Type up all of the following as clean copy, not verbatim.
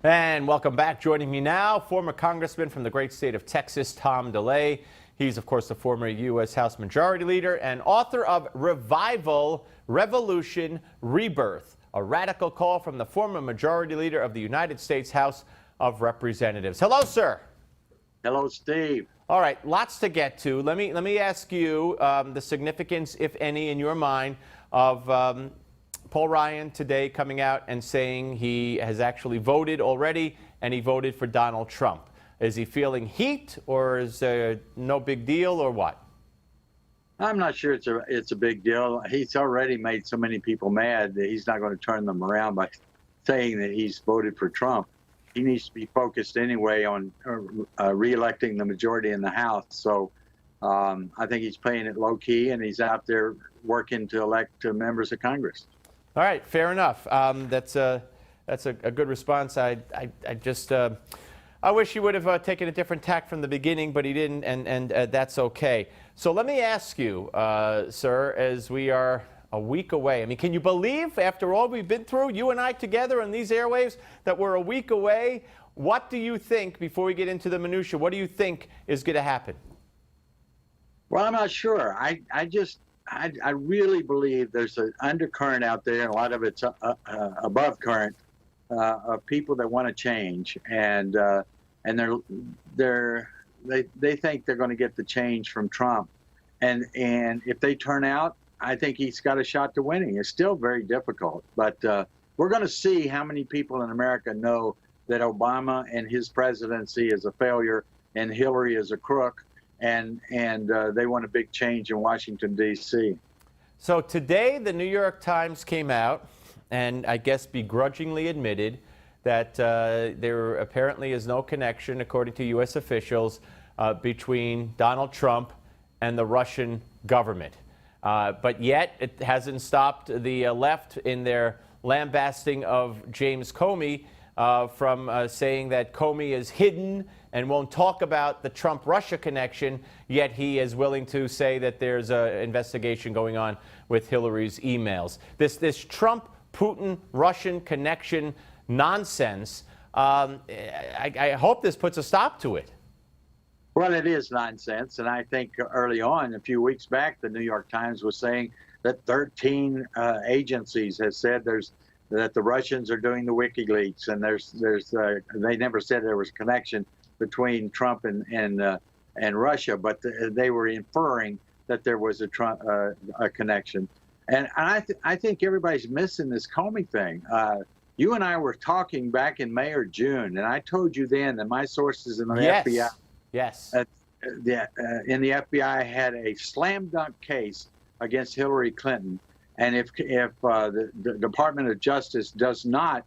And welcome back. Joining me now, former congressman from the great state of Texas, Tom DeLay. He's, of course, the former U.S. House Majority Leader and author of Revival, Revolution, Rebirth, a radical call from the former Majority Leader of the United States House of Representatives. Hello, sir. Hello, Steve. All right, lots to get to. Let me ask you the significance, if any, in your mind, of Paul Ryan today coming out and saying he has actually voted already and he voted for Donald Trump. Is he feeling heat, or is there no big deal, or what? I'm not sure it's a big deal. He's already made so many people mad that he's not going to turn them around by saying that he's voted for Trump. He needs to be focused anyway on re-electing the majority in the House. So I think he's playing it low key, and he's out there working to elect members of Congress. All right, fair enough. That's a good response. I wish he would have taken a different tack from the beginning, but he didn't, and that's okay. So let me ask you, sir, as we are a week away. I mean, can you believe, after all we've been through, you and I together on these airwaves, that we're a week away? What do you think, before we get into the minutia, what do you think is going to happen? Well, I'm not sure. I really believe there's an undercurrent out there, and a lot of it's above current, of people that want to change, and they think they're going to get the change from Trump, and if they turn out, I think he's got a shot to winning. It's still very difficult, but we're going to see how many people in America know that Obama and his presidency is a failure and Hillary is a crook. And they want a big change in Washington, D.C. So today, the New York Times came out and I guess begrudgingly admitted that there apparently is no connection, according to U.S. officials, between Donald Trump and the Russian government. But yet, it hasn't stopped the left in their lambasting of James Comey from saying that Comey is hidden and won't talk about the Trump-Russia connection, yet he is willing to say that there's an investigation going on with Hillary's emails. This Trump-Putin-Russian connection nonsense, I hope this puts a stop to it. Well, it is nonsense, and I think early on, a few weeks back, the New York Times was saying that 13 agencies has said that the Russians are doing the WikiLeaks, and they never said there was a connection between Trump and Russia, but they were inferring that there was a connection. And I think everybody's missing this Comey thing. You and I were talking back in May or June, and I told you then that my sources in the FBI, in the FBI had a slam dunk case against Hillary Clinton. And if the Department of Justice does not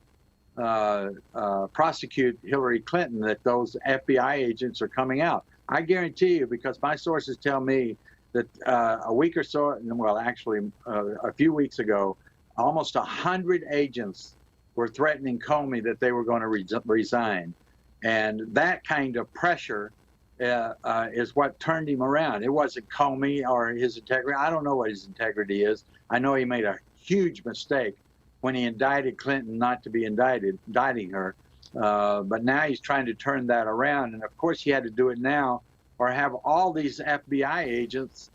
prosecute Hillary Clinton, that those FBI agents are coming out. I guarantee you, because my sources tell me that a week or so, well, actually a few weeks ago, almost 100 agents were threatening Comey that they were going to resign. And that kind of pressure is what turned him around. It wasn't Comey or his integrity. I don't know what his integrity is. I know he made a huge mistake when he indicted Clinton not to be indicting her. But now he's trying to turn that around. And of course, he had to do it now or have all these FBI agents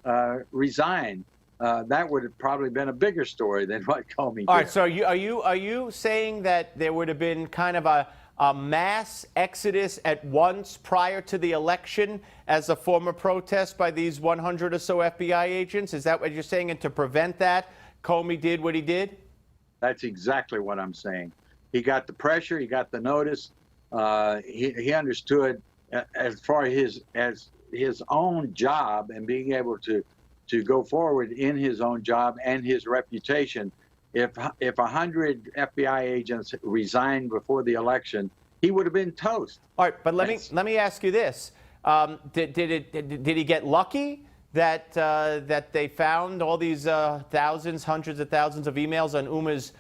resign. That would have probably been a bigger story than what Comey did. All right, so are you saying that there would have been kind of a mass exodus at once prior to the election as a form of protest by these 100 or so FBI agents? Is that what you're saying? And to prevent that, Comey did what he did? That's exactly what I'm saying. He got the pressure, he got the notice. He understood as far as his own job and being able to go forward in his own job and his reputation. If 100 FBI agents resigned before the election, he would have been toast. All right, but let me ask you this: did he get lucky that they found all these thousands, hundreds of thousands of emails on Uma's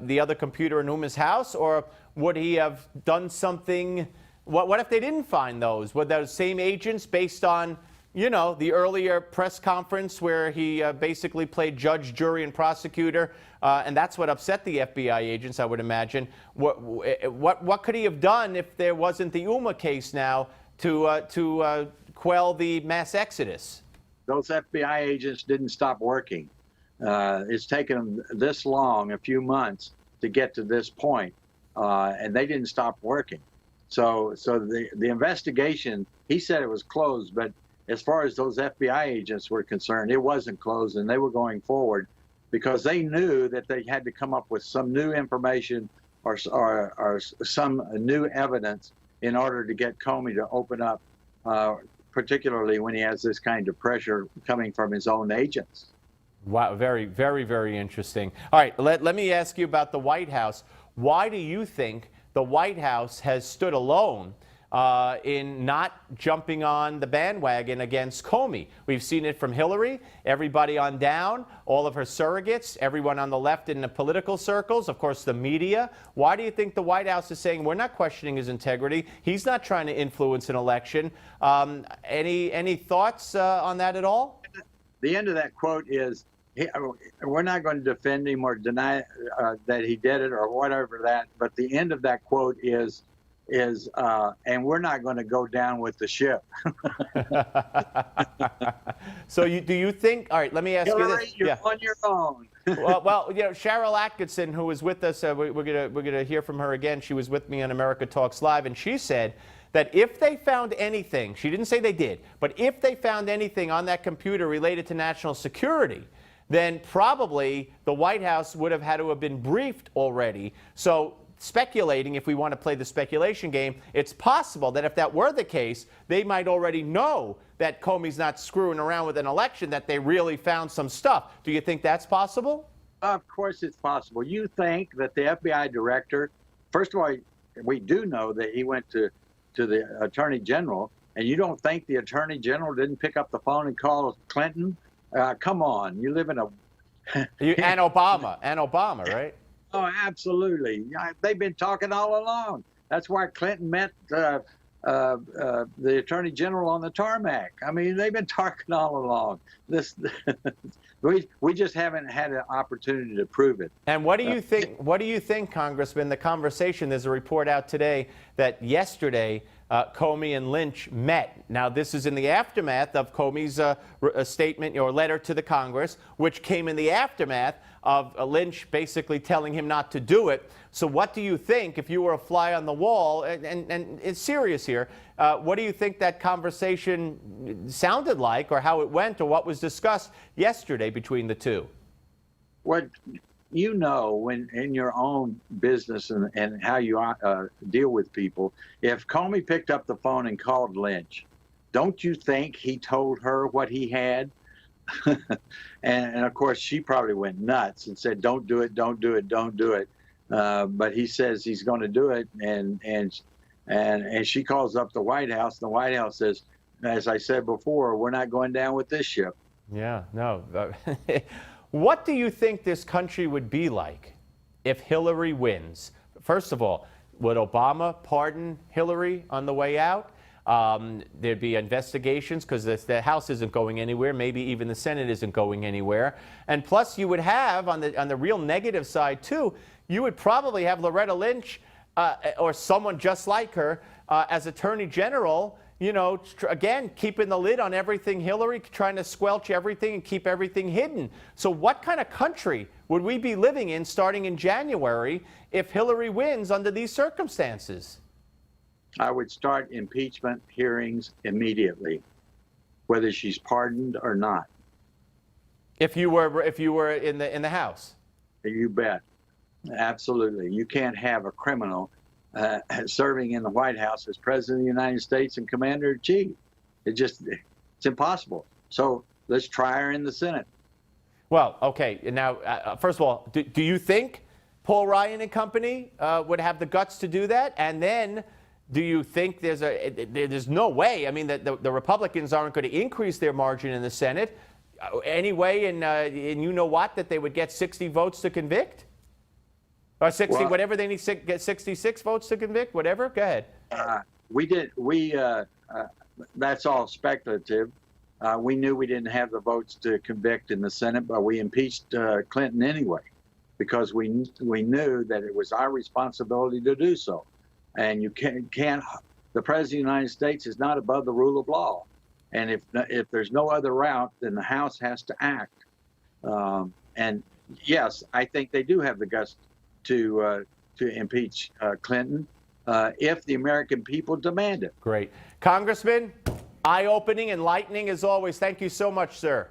the other computer in Uma's house, or would he have done something? What if they didn't find those? Were those same agents based on you know, the earlier press conference where he basically played judge, jury, and prosecutor, and that's what upset the FBI agents, I would imagine. What could he have done if there wasn't the UMA case now to quell the mass exodus? Those FBI agents didn't stop working. It's taken them this long, a few months, to get to this point, and they didn't stop working. So the investigation, he said it was closed, but as far as those FBI agents were concerned, it wasn't closed, and they were going forward because they knew that they had to come up with some new information or some new evidence in order to get Comey to open up, particularly when he has this kind of pressure coming from his own agents. Wow, very, very, very interesting. All right, let me ask you about the White House. Why do you think the White House has stood alone in not jumping on the bandwagon against Comey? We've seen it from Hillary, everybody on down, all of her surrogates, everyone on the left in the political circles, of course, the media. Why do you think the White House is saying we're not questioning his integrity? He's not trying to influence an election. Any thoughts on that at all? The end of that quote is, we're not going to defend him or deny that he did it or whatever that, but the end of that quote is and we're not going to go down with the ship. So do you think, all right, let me ask Hillary, you this. you're on your own. well, you know, Cheryl Atkinson, who was with us, we're gonna hear from her again. She was with me on America Talks Live, and she said that if they found anything, she didn't say they did, but if they found anything on that computer related to national security, then probably the White House would have had to have been briefed already. So speculating, if we want to play the speculation game, it's possible that if that were the case, they might already know that Comey's not screwing around with an election, that they really found some stuff. Do you think that's possible? Of course it's possible. You think that the FBI director, first of all, we do know that he went to the Attorney General, and you don't think the Attorney General didn't pick up the phone and call Clinton? Come on, you live in a... and Obama, right? Oh, absolutely. They've been talking all along. That's why Clinton met the Attorney General on the tarmac. I mean, they've been talking all along. We just haven't had an opportunity to prove it. And what do you think? What do you think, Congressman? The conversation. There's a report out today that yesterday Comey and Lynch met. Now, this is in the aftermath of Comey's statement or letter to the Congress, which came in the aftermath of Lynch basically telling him not to do it. So what do you think, if you were a fly on the wall, and it's serious here, what do you think that conversation sounded like, or how it went, or what was discussed yesterday between the two? What you know, when in your own business and how you deal with people, if Comey picked up the phone and called Lynch, don't you think he told her what he had? and of course, she probably went nuts and said, "Don't do it, don't do it, don't do it." But he says he's going to do it, and she calls up the White House. The White House says, as I said before, we're not going down with this ship. Yeah, no. What do you think this country would be like if Hillary wins? First of all, would Obama pardon Hillary on the way out? There'd be investigations because the House isn't going anywhere. Maybe even the Senate isn't going anywhere. And plus, you would have, on the real negative side, too, you would probably have Loretta Lynch or someone just like her as Attorney General, you know, again, keeping the lid on everything Hillary, trying to squelch everything and keep everything hidden. So what kind of country would we be living in starting in January if Hillary wins under these circumstances? I would start impeachment hearings immediately, whether she's pardoned or not. If you were in the House? You bet. Absolutely. You can't have a criminal serving in the White House as President of the United States and Commander-in-Chief. It's impossible. So let's try her in the Senate. Well, okay. Now, first of all, do you think Paul Ryan and company would have the guts to do that? And then, do you think there's no way? I mean, the Republicans aren't going to increase their margin in the Senate anyway, and you know what? That they would get 60 votes to convict. Or 60, well, whatever they need, get 66 votes to convict, whatever. Go ahead. That's all speculative. We knew we didn't have the votes to convict in the Senate, but we impeached Clinton anyway, because we knew that it was our responsibility to do so. And you can't. The President of the United States is not above the rule of law, and if there's no other route, then the House has to act. And yes, I think they do have the guts to impeach Clinton if the American people demand it. Great. Congressman, eye-opening, enlightening as always. Thank you so much, sir.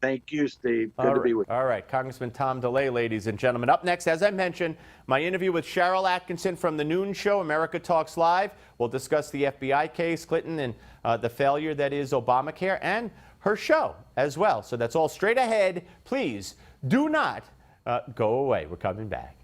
Thank you, Steve. Good to be with you. All right, Congressman Tom DeLay, ladies and gentlemen. Up next, as I mentioned, my interview with Sharyl Attkisson from the Noon Show, America Talks Live. We'll discuss the FBI case, Clinton, and the failure that is Obamacare, and her show as well. So that's all straight ahead. Please do not go away. We're coming back.